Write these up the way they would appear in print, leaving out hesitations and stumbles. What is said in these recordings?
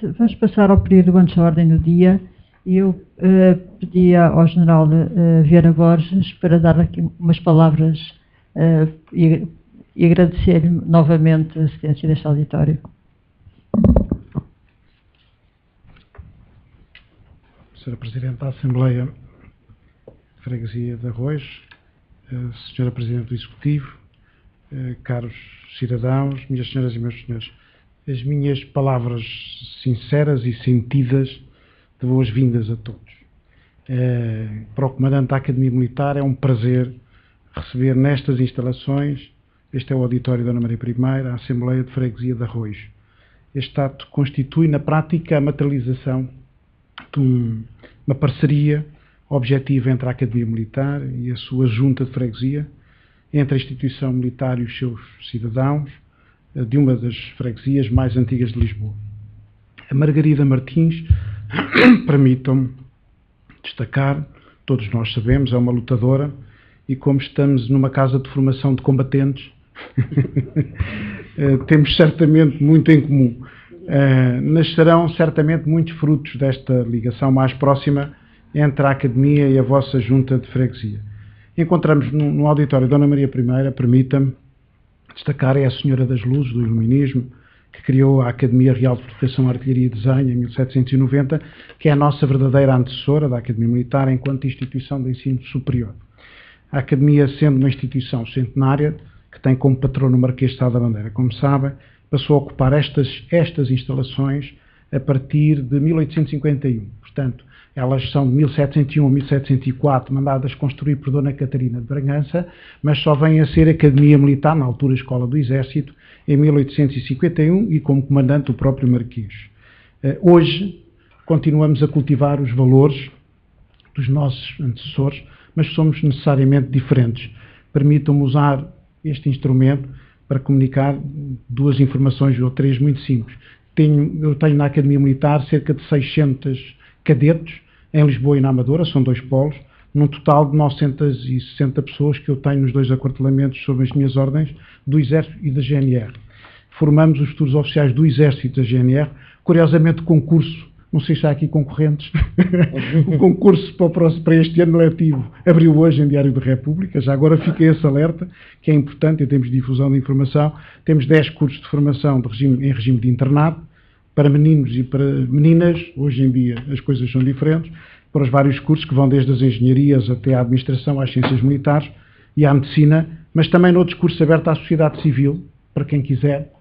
Vamos passar ao período antes da ordem do dia e eu pedia ao General Vieira Borges para dar aqui umas palavras e agradecer-lhe novamente a assistência deste auditório. Sra. Presidente da Assembleia de Freguesia de Arroz, Sra. Presidente do Executivo, caros cidadãos, minhas senhoras e meus senhores, as minhas palavras sinceras e sentidas de boas-vindas a todos. Para o Comandante da Academia Militar é um prazer receber nestas instalações, este é o auditório da Dona Maria I, a Assembleia de Freguesia de Arroz. Este ato constitui na prática a materialização de uma parceria objetiva entre a Academia Militar e a sua Junta de Freguesia, entre a instituição militar e os seus cidadãos, de uma das freguesias mais antigas de Lisboa. A Margarida Martins, permitam-me destacar, todos nós sabemos, é uma lutadora, e como estamos numa casa de formação de combatentes, temos certamente muito em comum. Nascerão certamente muitos frutos desta ligação mais próxima entre a Academia e a vossa Junta de Freguesia. Encontramos no auditório Dona Maria I, permita-me destacar, é a Senhora das Luzes, do Iluminismo, que criou a Academia Real de Fortificação, Artilharia e Desenho em 1790, que é a nossa verdadeira antecessora da Academia Militar enquanto instituição de ensino superior. A Academia, sendo uma instituição centenária, que tem como patrono o Marquês de Sá da Bandeira, como sabem, passou a ocupar estas instalações a partir de 1851. Portanto, elas são de 1701 a 1704, mandadas construir por Dona Catarina de Bragança, mas só vêm a ser Academia Militar, na altura Escola do Exército, em 1851 e como comandante o próprio Marquês. Hoje, continuamos a cultivar os valores dos nossos antecessores, mas somos necessariamente diferentes. Permitam-me usar este instrumento para comunicar duas informações ou três muito simples. Eu tenho na Academia Militar cerca de 600 cadetes em Lisboa e na Amadora, são dois polos, num total de 960 pessoas que eu tenho nos dois aquartelamentos sob as minhas ordens do Exército e da GNR. Formamos os futuros oficiais do Exército e da GNR, curiosamente o concurso, não sei se há aqui concorrentes, o concurso para este ano letivo abriu hoje em Diário da República, já agora fica esse alerta, que é importante em termos de difusão de informação. Temos 10 cursos de formação em regime de internato, para meninos e para meninas, hoje em dia as coisas são diferentes, para os vários cursos que vão desde as engenharias até à administração, às ciências militares e à medicina, mas também noutros cursos abertos à sociedade civil, para quem quiser,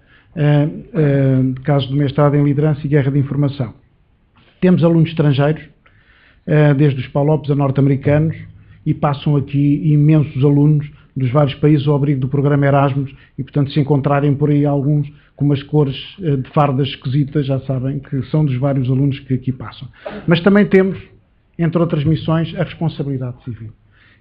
caso do mestrado em liderança e guerra de informação. Temos alunos estrangeiros, desde os PALOPs a norte-americanos, e passam aqui imensos alunos dos vários países ao abrigo do programa Erasmus, e portanto se encontrarem por aí alguns com umas cores de fardas esquisitas, já sabem que são dos vários alunos que aqui passam. Mas também temos, entre outras missões, a responsabilidade civil.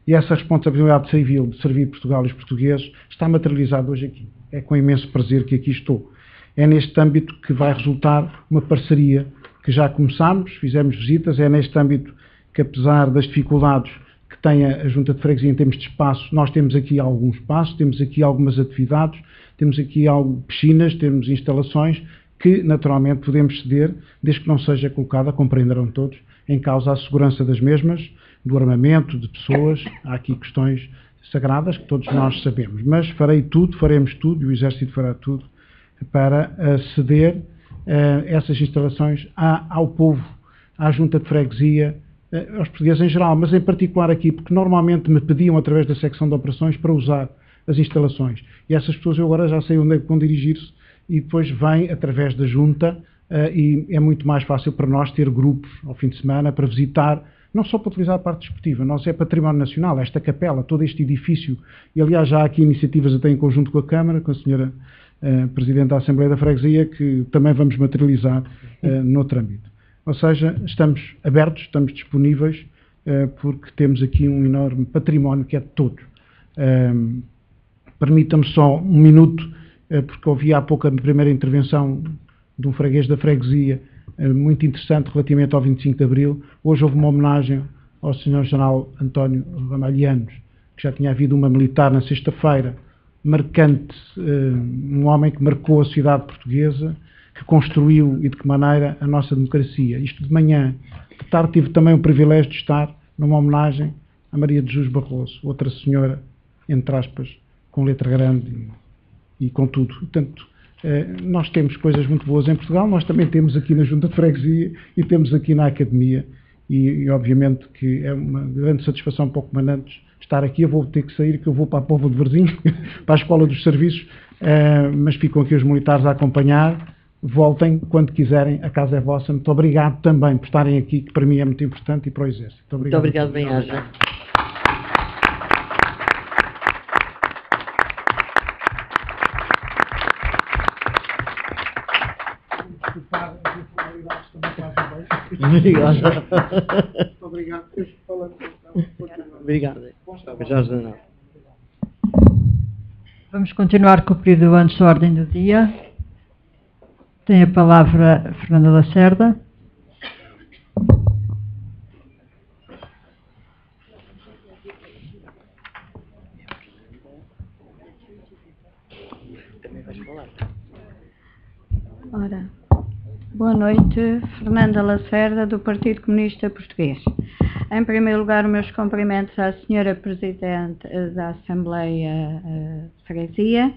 E essa responsabilidade civil de servir Portugal e os portugueses está materializada hoje aqui. É com imenso prazer que aqui estou. É neste âmbito que vai resultar uma parceria que já começámos, fizemos visitas, é neste âmbito que, apesar das dificuldades que tem a Junta de Freguesia em termos de espaço, nós temos aqui algum espaço, temos aqui algumas atividades, temos aqui piscinas, temos instalações que naturalmente podemos ceder, desde que não seja colocada, compreenderão todos, em causa a segurança das mesmas, do armamento, de pessoas. Há aqui questões sagradas que todos nós sabemos, mas faremos tudo, e o Exército fará tudo, para ceder essas instalações ao povo, à Junta de Freguesia, aos portugueses em geral, mas em particular aqui, porque normalmente me pediam através da secção de operações para usar as instalações. E essas pessoas eu agora já sei onde é que vão dirigir-se e depois vêm através da Junta e é muito mais fácil para nós ter grupos ao fim de semana para visitar, não só para utilizar a parte desportiva, nós é património nacional, esta capela, todo este edifício, e aliás já há aqui iniciativas até em conjunto com a Câmara, com a senhora Presidente da Assembleia da Freguesia, que também vamos materializar noutro âmbito. Ou seja, estamos abertos, estamos disponíveis, porque temos aqui um enorme património que é de todos. Permita-me só um minuto, porque ouvi há pouco a primeira intervenção de um freguês da freguesia, muito interessante relativamente ao 25 de Abril. Hoje houve uma homenagem ao Sr. General António Ramalhianos, que já tinha havido uma militar na sexta-feira, marcante, um homem que marcou a sociedade portuguesa, que construiu e de que maneira a nossa democracia. Isto de manhã. De tarde tive também o privilégio de estar numa homenagem a Maria de Jesus Barroso, outra senhora, entre aspas, com letra grande e com tudo. Portanto, nós temos coisas muito boas em Portugal, nós também temos aqui na Junta de Freguesia e temos aqui na Academia e obviamente que é uma grande satisfação para o Comandante estar aqui. Eu vou ter que sair, que eu vou para a Póvoa de Varzim, para a Escola dos Serviços, mas ficam aqui os militares a acompanhar. Voltem quando quiserem, a casa é vossa. Muito obrigado também por estarem aqui, que para mim é muito importante, e para o Exército. Muito obrigado, bem-aja. Obrigado. Muito obrigado. Obrigado. Jorge Danado. Vamos continuar com o período antes da ordem do dia. Tem a palavra Fernanda Lacerda. Ora, boa noite, Fernanda Lacerda, do Partido Comunista Português. Em primeiro lugar, os meus cumprimentos à Senhora Presidente da Assembleia de Freguesia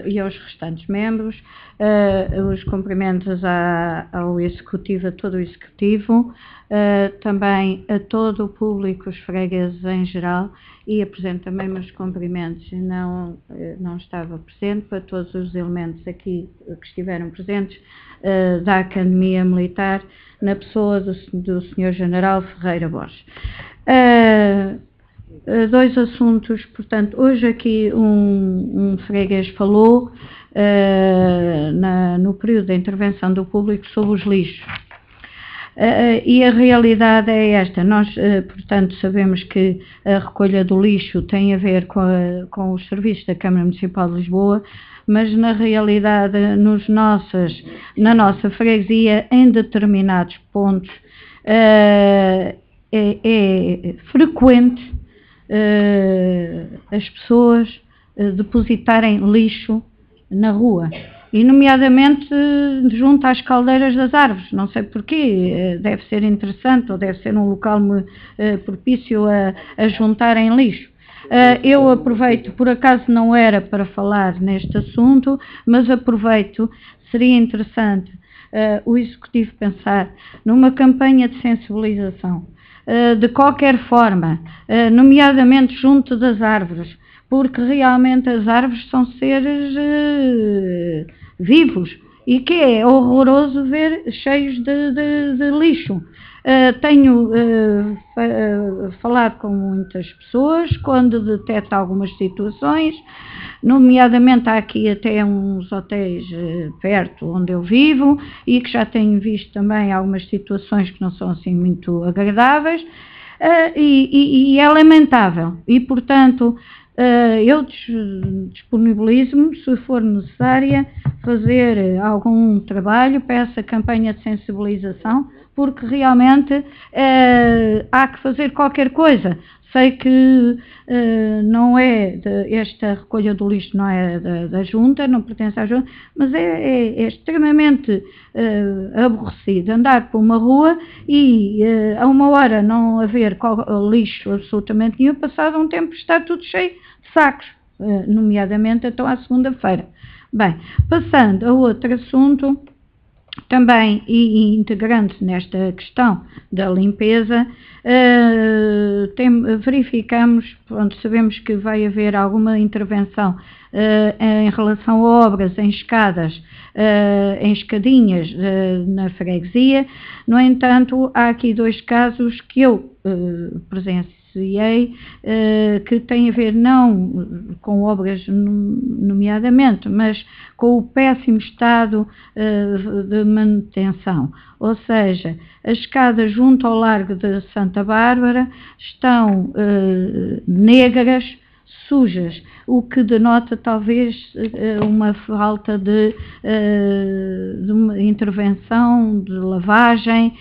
e aos restantes membros, os cumprimentos ao Executivo, a todo o Executivo, também a todo o público, os fregueses em geral, e apresento também meus cumprimentos, não estava presente, para todos os elementos aqui que estiveram presentes da Academia Militar, na pessoa do Sr. General Ferreira Borges. Dois assuntos, portanto, hoje aqui um freguês falou no período da intervenção do público sobre os lixos. E a realidade é esta, nós, portanto, sabemos que a recolha do lixo tem a ver com os serviços da Câmara Municipal de Lisboa, mas na realidade na nossa freguesia, em determinados pontos, é frequente as pessoas depositarem lixo na rua, e nomeadamente junto às caldeiras das árvores. Não sei porquê, deve ser interessante ou deve ser um local propício a juntarem lixo. Eu aproveito, por acaso não era para falar neste assunto, mas aproveito, seria interessante o Executivo pensar numa campanha de sensibilização, de qualquer forma, nomeadamente junto das árvores, porque realmente as árvores são seres vivos e que é horroroso ver cheios de lixo. Tenho falado com muitas pessoas quando detecto algumas situações, nomeadamente há aqui até uns hotéis perto onde eu vivo e que já tenho visto também algumas situações que não são assim muito agradáveis, e é lamentável, e portanto eu disponibilizo-me, se for necessária, fazer algum trabalho para essa campanha de sensibilização, porque realmente há que fazer qualquer coisa. Sei que não é esta recolha do lixo não é da Junta, não pertence à Junta, mas é extremamente aborrecido andar por uma rua e a uma hora não haver lixo absolutamente nenhum, passado um tempo está tudo cheio de sacos, nomeadamente então à segunda-feira. Bem, passando a outro assunto, também e integrante nesta questão da limpeza, verificamos, onde sabemos que vai haver alguma intervenção em relação a obras em escadas, em escadinhas na freguesia. No entanto, há aqui dois casos que eu presenciei, que têm a ver não com obras nomeadamente, mas com o péssimo estado de manutenção. Ou seja, as escadas junto ao Largo de Santa Bárbara estão negras, sujas, o que denota talvez uma falta de uma intervenção, de lavagem.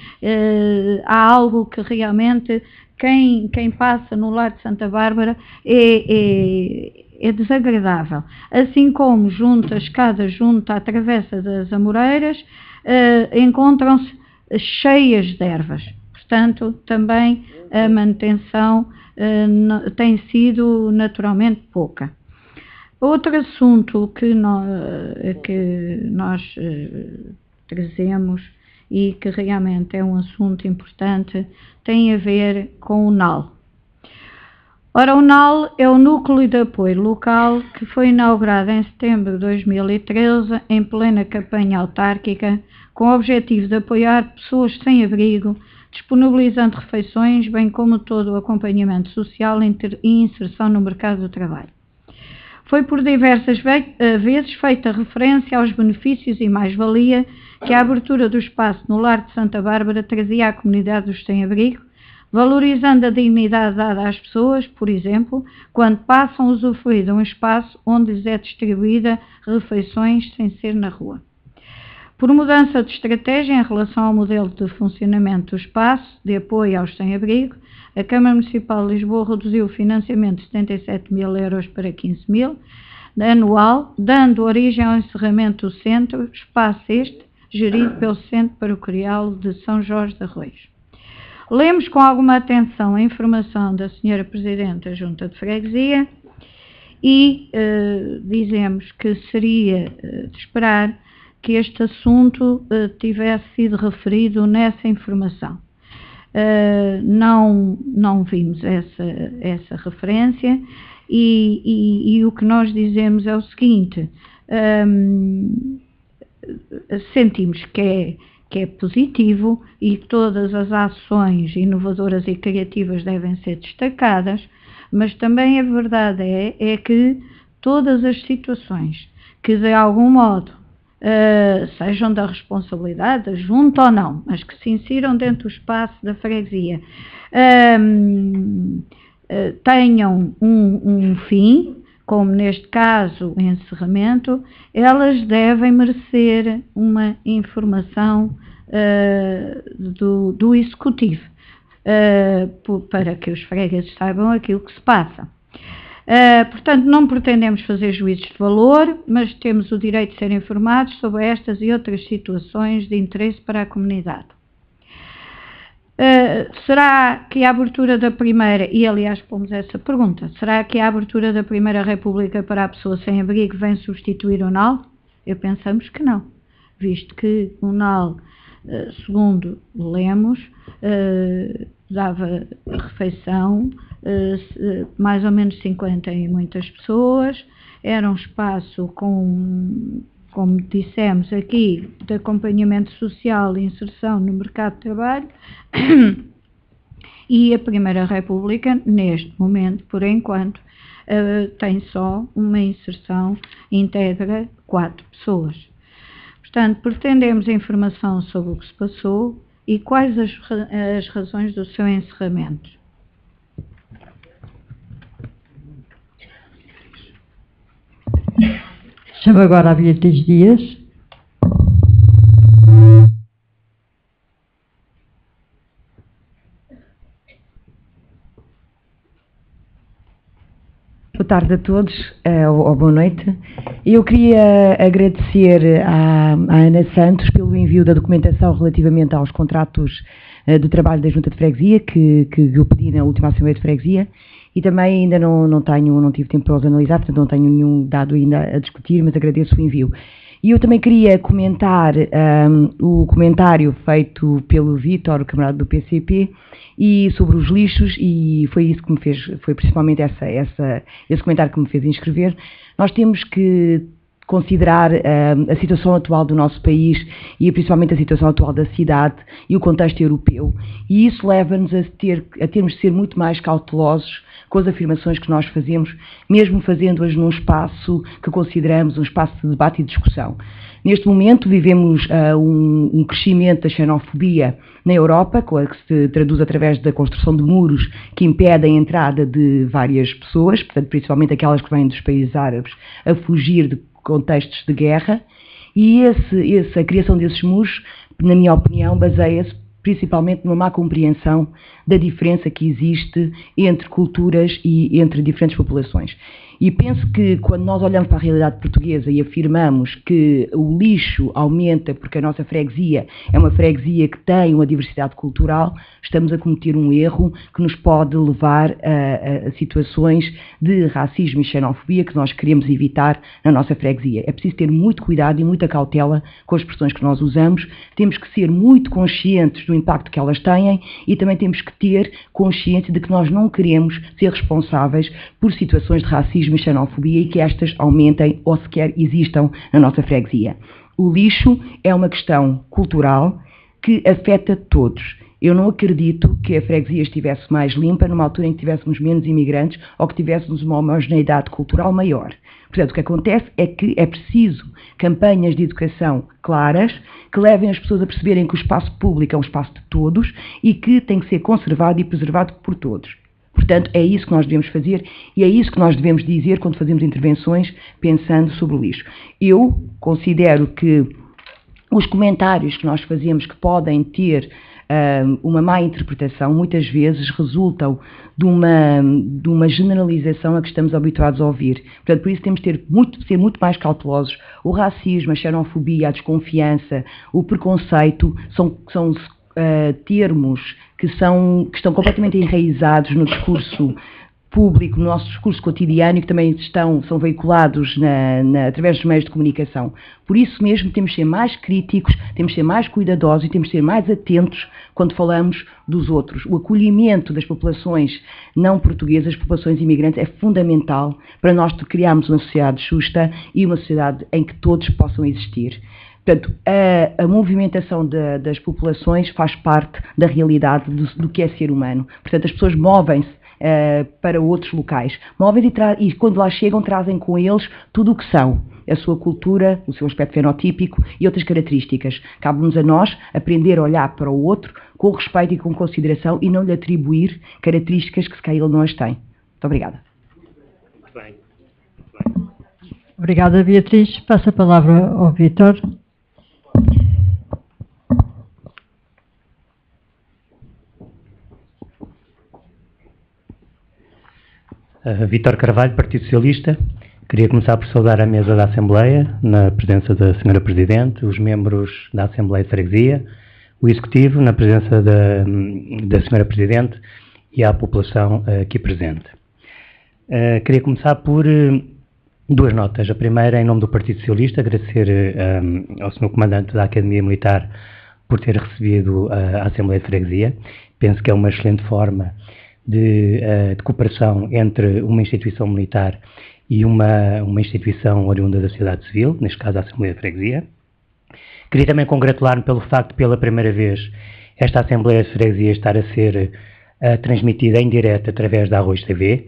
Há algo que realmente quem passa no Largo de Santa Bárbara é desagradável. Assim como juntas, cada junta à travessa das Amoreiras, encontram-se cheias de ervas. Portanto, também a manutenção tem sido naturalmente pouca. Outro assunto que nós trazemos e que realmente é um assunto importante tem a ver com o NAL. Ora, o NAL é o Núcleo de Apoio Local que foi inaugurado em setembro de 2013 em plena campanha autárquica com o objetivo de apoiar pessoas sem abrigo, disponibilizando refeições, bem como todo o acompanhamento social e inserção no mercado do trabalho. Foi por diversas vezes feita referência aos benefícios e mais-valia que a abertura do espaço no Lar de Santa Bárbara trazia à comunidade dos sem-abrigo, valorizando a dignidade dada às pessoas, por exemplo, quando passam a usufruir de um espaço onde lhes é distribuída refeições sem ser na rua. Por mudança de estratégia em relação ao modelo de funcionamento do espaço de apoio aos sem-abrigo, a Câmara Municipal de Lisboa reduziu o financiamento de 77 mil euros para 15 mil anual, dando origem ao encerramento do centro, espaço este gerido pelo Centro Paroquial de São Jorge de Arroios. Lemos com alguma atenção a informação da Sra. Presidente da Junta de Freguesia e dizemos que seria de esperar que este assunto tivesse sido referido nessa informação. Não vimos essa referência e o que nós dizemos é o seguinte, sentimos que é positivo e que todas as ações inovadoras e criativas devem ser destacadas, mas também a verdade é que todas as situações que de algum modo sejam da responsabilidade da junta ou não, mas que se insiram dentro do espaço da freguesia, tenham um fim, como neste caso o encerramento, elas devem merecer uma informação do Executivo, para que os fregueses saibam aquilo que se passa. Portanto, não pretendemos fazer juízos de valor, mas temos o direito de ser informados sobre estas e outras situações de interesse para a comunidade. Será que a abertura da primeira, e aliás pomos essa pergunta, será que a abertura da Primeira República para a pessoa sem abrigo vem substituir o NAL? Pensamos que não, visto que o NAL, segundo lemos, dava refeição, mais ou menos 50 e muitas pessoas, era um espaço com, como dissemos aqui, de acompanhamento social e inserção no mercado de trabalho, e a Primeira República, neste momento, por enquanto, tem só uma inserção, integra 4 pessoas. Portanto, pretendemos a informação sobre o que se passou e quais as razões do seu encerramento. Chamo agora a Beatriz Dias. Boa tarde a todos, ou boa noite. Eu queria agradecer à Ana Santos pelo envio da documentação relativamente aos contratos de trabalho da Junta de Freguesia, que eu pedi na última Assembleia de Freguesia, e também ainda não tive tempo para os analisar, portanto não tenho nenhum dado ainda a discutir, mas agradeço o envio. E eu também queria comentar o comentário feito pelo Vítor, o camarada do PCP, e sobre os lixos, e foi isso que me fez, foi principalmente esse comentário que me fez inscrever. Nós temos que considerar a situação atual do nosso país e principalmente a situação atual da cidade e o contexto europeu, e isso leva-nos a termos de ser muito mais cautelosos com as afirmações que nós fazemos, mesmo fazendo-as num espaço que consideramos um espaço de debate e discussão. Neste momento vivemos um crescimento da xenofobia na Europa, que se traduz através da construção de muros que impedem a entrada de várias pessoas, portanto, principalmente aquelas que vêm dos países árabes, a fugir de contextos de guerra, e a criação desses muros, na minha opinião, baseia-se principalmente numa má compreensão da diferença que existe entre culturas e entre diferentes populações. E penso que quando nós olhamos para a realidade portuguesa e afirmamos que o lixo aumenta porque a nossa freguesia é uma freguesia que tem uma diversidade cultural, estamos a cometer um erro que nos pode levar a situações de racismo e xenofobia que nós queremos evitar na nossa freguesia. É preciso ter muito cuidado e muita cautela com as expressões que nós usamos, temos que ser muito conscientes do impacto que elas têm e também temos que ter consciência de que nós não queremos ser responsáveis por situações de racismo e xenofobia e que estas aumentem ou sequer existam na nossa freguesia. O lixo é uma questão cultural que afeta todos. Eu não acredito que a freguesia estivesse mais limpa numa altura em que tivéssemos menos imigrantes ou que tivéssemos uma homogeneidade cultural maior. Portanto, o que acontece é que é preciso campanhas de educação claras que levem as pessoas a perceberem que o espaço público é um espaço de todos e que tem que ser conservado e preservado por todos. Portanto, é isso que nós devemos fazer e é isso que nós devemos dizer quando fazemos intervenções pensando sobre o lixo. Eu considero que os comentários que nós fazemos que podem ter uma má interpretação, muitas vezes resultam de uma generalização a que estamos habituados a ouvir. Portanto, por isso temos de ser muito mais cautelosos. O racismo, a xenofobia, a desconfiança, o preconceito são termos que estão completamente enraizados no discurso público, no nosso discurso cotidiano e que também são veiculados através dos meios de comunicação. Por isso mesmo temos de ser mais críticos, temos de ser mais cuidadosos e temos de ser mais atentos quando falamos dos outros. O acolhimento das populações não portuguesas, populações imigrantes, é fundamental para nós criarmos uma sociedade justa e uma sociedade em que todos possam existir. Portanto, a movimentação das populações faz parte da realidade do que é ser humano. Portanto, as pessoas movem-se para outros locais. Movem-se e quando lá chegam trazem com eles tudo o que são. A sua cultura, o seu aspecto fenotípico e outras características. Cabe-nos a nós aprender a olhar para o outro com respeito e com consideração e não lhe atribuir características que se calhar ele não as tem. Muito obrigada. Muito bem. Obrigada, Beatriz. Passo a palavra ao Vítor. Vítor Carvalho, Partido Socialista. Queria começar por saudar a mesa da Assembleia, na presença da Sra. Presidente, os membros da Assembleia de Freguesia, o Executivo, na presença da Sra. Presidente e à população aqui presente. Queria começar por duas notas. A primeira, em nome do Partido Socialista, agradecer ao Sr. Comandante da Academia Militar por ter recebido a Assembleia de Freguesia. Penso que é uma excelente forma de cooperação entre uma instituição militar e uma instituição oriunda da sociedade civil, neste caso a Assembleia de Freguesia. Queria também congratular-me pelo facto de, pela primeira vez, esta Assembleia de Freguesia estar a ser transmitida em direto através da Arroz TV.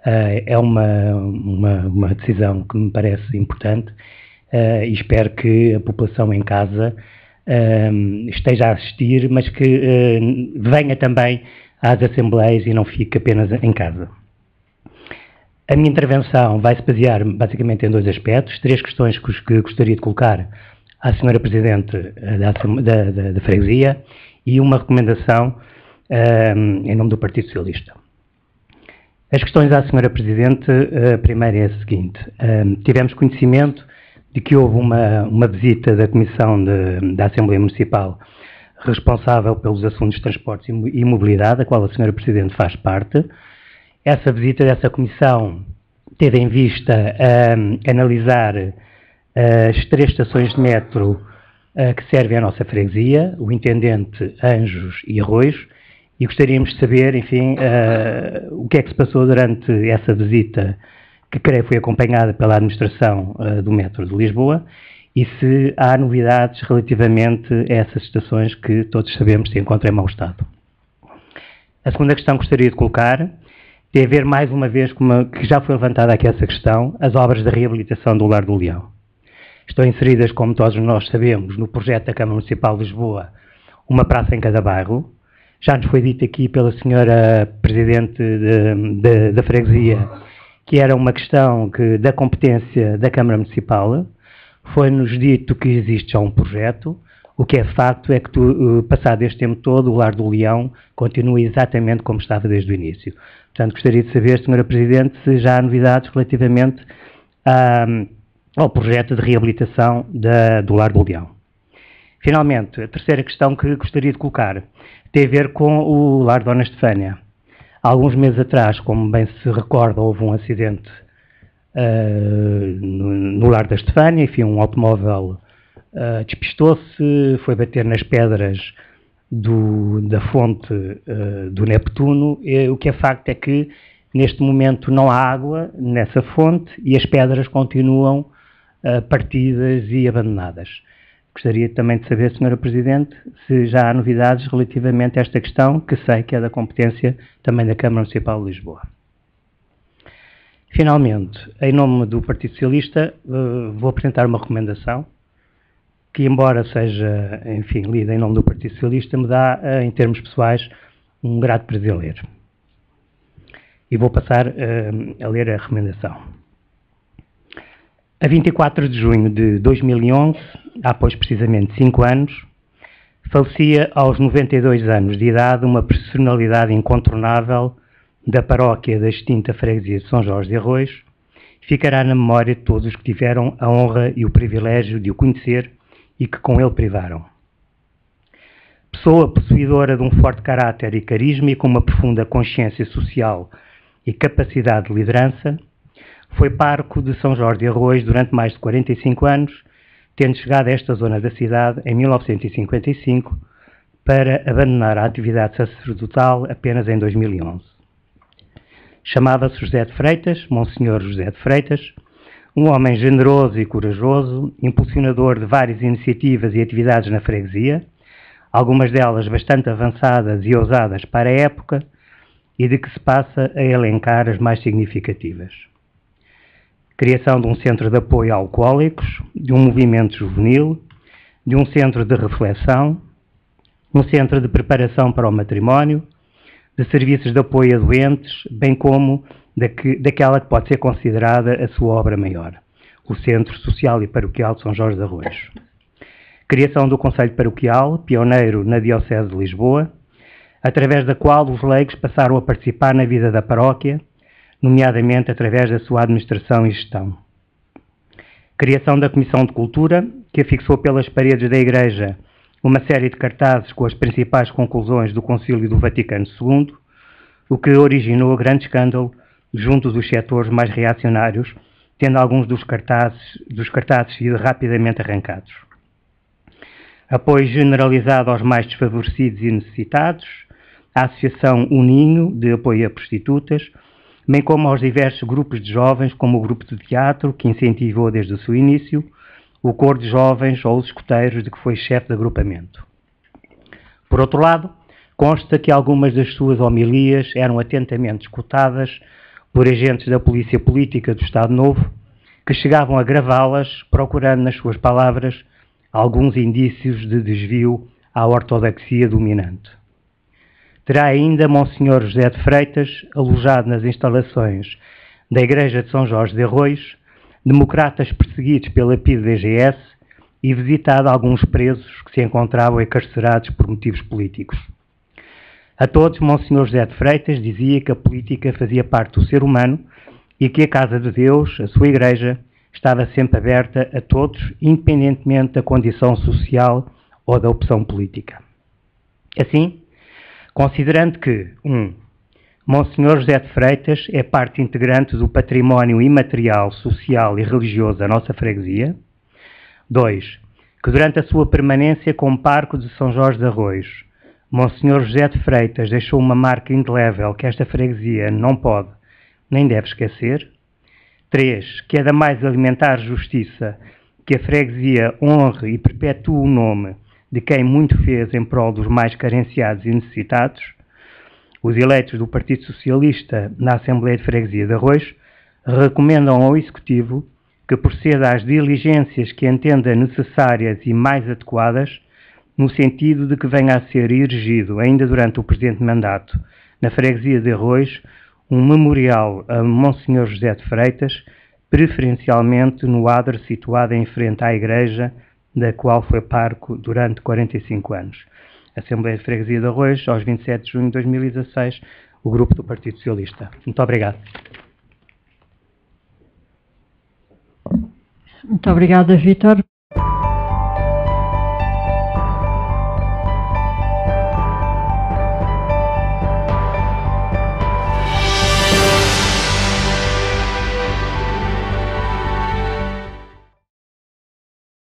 É uma decisão que me parece importante e espero que a população em casa esteja a assistir, mas que venha também às assembleias e não fique apenas em casa. A minha intervenção vai se basear basicamente em dois aspectos, três questões que gostaria de colocar à Sra. Presidente da Freguesia e uma recomendação em nome do Partido Socialista. As questões à Sra. Presidente, a primeira é a seguinte: tivemos conhecimento de que houve uma visita da Comissão da Assembleia Municipal responsável pelos assuntos de transportes e mobilidade, da qual a Sra. Presidente faz parte. Essa visita dessa comissão teve em vista analisar as 3 estações de metro que servem à nossa freguesia, o Intendente, Anjos e Arroios, e gostaríamos de saber, enfim, o que é que se passou durante essa visita, que creio foi acompanhada pela administração do metro de Lisboa, e se há novidades relativamente a essas estações que todos sabemos se encontram em mau estado. A segunda questão que gostaria de colocar tem a ver, mais uma vez, que já foi levantada aqui essa questão, as obras de reabilitação do Lar do Leão. Estão inseridas, como todos nós sabemos, no projeto da Câmara Municipal de Lisboa, uma praça em cada bairro. Já nos foi dito aqui pela Sra. Presidente da Freguesia que era uma questão da competência da Câmara Municipal. Foi-nos dito que existe já um projeto. O que é facto é que, passado este tempo todo, o Lar do Leão continua exatamente como estava desde o início. Portanto, gostaria de saber, Sra. Presidente, se já há novidades relativamente ao projeto de reabilitação do Lar do Leão. Finalmente, a terceira questão que gostaria de colocar tem a ver com o Lar Dona Estefânia. Há alguns meses atrás, como bem se recorda, houve um acidente no Lar da Estefânia, enfim, um automóvel despistou-se, foi bater nas pedras da fonte do Neptuno. O que é facto é que neste momento não há água nessa fonte e as pedras continuam partidas e abandonadas. Gostaria também de saber, Sra. Presidente, se já há novidades relativamente a esta questão, que sei que é da competência também da Câmara Municipal de Lisboa. Finalmente, em nome do Partido Socialista, vou apresentar uma recomendação que, embora seja, enfim, lida em nome do Partido Socialista, me dá, em termos pessoais, um grato prazer ler. E vou passar a ler a recomendação. A 24 de junho de 2011, há pois precisamente 5 anos, falecia aos 92 anos de idade uma personalidade incontornável da paróquia da extinta freguesia de São Jorge de Arroios. Ficará na memória de todos os que tiveram a honra e o privilégio de o conhecer e que com ele privaram. Pessoa possuidora de um forte caráter e carisma e com uma profunda consciência social e capacidade de liderança, foi pároco de São Jorge de Arroios durante mais de 45 anos, tendo chegado a esta zona da cidade em 1955 para abandonar a atividade sacerdotal apenas em 2011. Chamava-se José de Freitas, Monsenhor José de Freitas, um homem generoso e corajoso, impulsionador de várias iniciativas e atividades na freguesia, algumas delas bastante avançadas e ousadas para a época, e de que se passa a elencar as mais significativas. Criação de um centro de apoio a alcoólicos, de um movimento juvenil, de um centro de reflexão, um centro de preparação para o matrimónio, de serviços de apoio a doentes, bem como daquela que pode ser considerada a sua obra maior, o Centro Social e Paroquial de São Jorge de Arroios. Criação do Conselho Paroquial, pioneiro na Diocese de Lisboa, através da qual os leigos passaram a participar na vida da paróquia, nomeadamente através da sua administração e gestão. Criação da Comissão de Cultura, que afixou pelas paredes da Igreja uma série de cartazes com as principais conclusões do Concílio do Vaticano II, o que originou grande escândalo junto dos setores mais reacionários, tendo alguns dos cartazes sido rapidamente arrancados. Apoio generalizado aos mais desfavorecidos e necessitados, a Associação Uninho, de apoio a prostitutas, bem como aos diversos grupos de jovens, como o grupo de teatro, que incentivou desde o seu início, o coro de jovens ou os escuteiros, de que foi chefe de agrupamento. Por outro lado, consta que algumas das suas homilias eram atentamente escutadas por agentes da Polícia Política do Estado Novo, que chegavam a gravá-las, procurando, nas suas palavras, alguns indícios de desvio à ortodoxia dominante. Terá ainda Monsenhor José de Freitas, alojado nas instalações da Igreja de São Jorge de Arroios, democratas perseguidos pela PIDE-DGS e visitado alguns presos que se encontravam encarcerados por motivos políticos. A todos, Monsenhor José de Freitas dizia que a política fazia parte do ser humano e que a Casa de Deus, a sua Igreja, estava sempre aberta a todos, independentemente da condição social ou da opção política. Assim, considerando que 1. Monsenhor José de Freitas é parte integrante do património imaterial, social e religioso da nossa freguesia. 2. Que durante a sua permanência como pároco de São Jorge de Arroios, Monsenhor José de Freitas deixou uma marca indelével que esta freguesia não pode nem deve esquecer. 3. Que é da mais alimentar justiça que a freguesia honre e perpetue o nome de quem muito fez em prol dos mais carenciados e necessitados. Os eleitos do Partido Socialista na Assembleia de Freguesia de Arroios recomendam ao Executivo que proceda às diligências que entenda necessárias e mais adequadas, no sentido de que venha a ser erigido, ainda durante o presente mandato, na Freguesia de Arroios, um memorial a Monsenhor José de Freitas, preferencialmente no adro situado em frente à Igreja da qual foi parco durante 45 anos. Assembleia de Freguesia de Arroios, aos 27 de junho de 2016, o grupo do Partido Socialista. Muito obrigado. Muito obrigada, Vítor.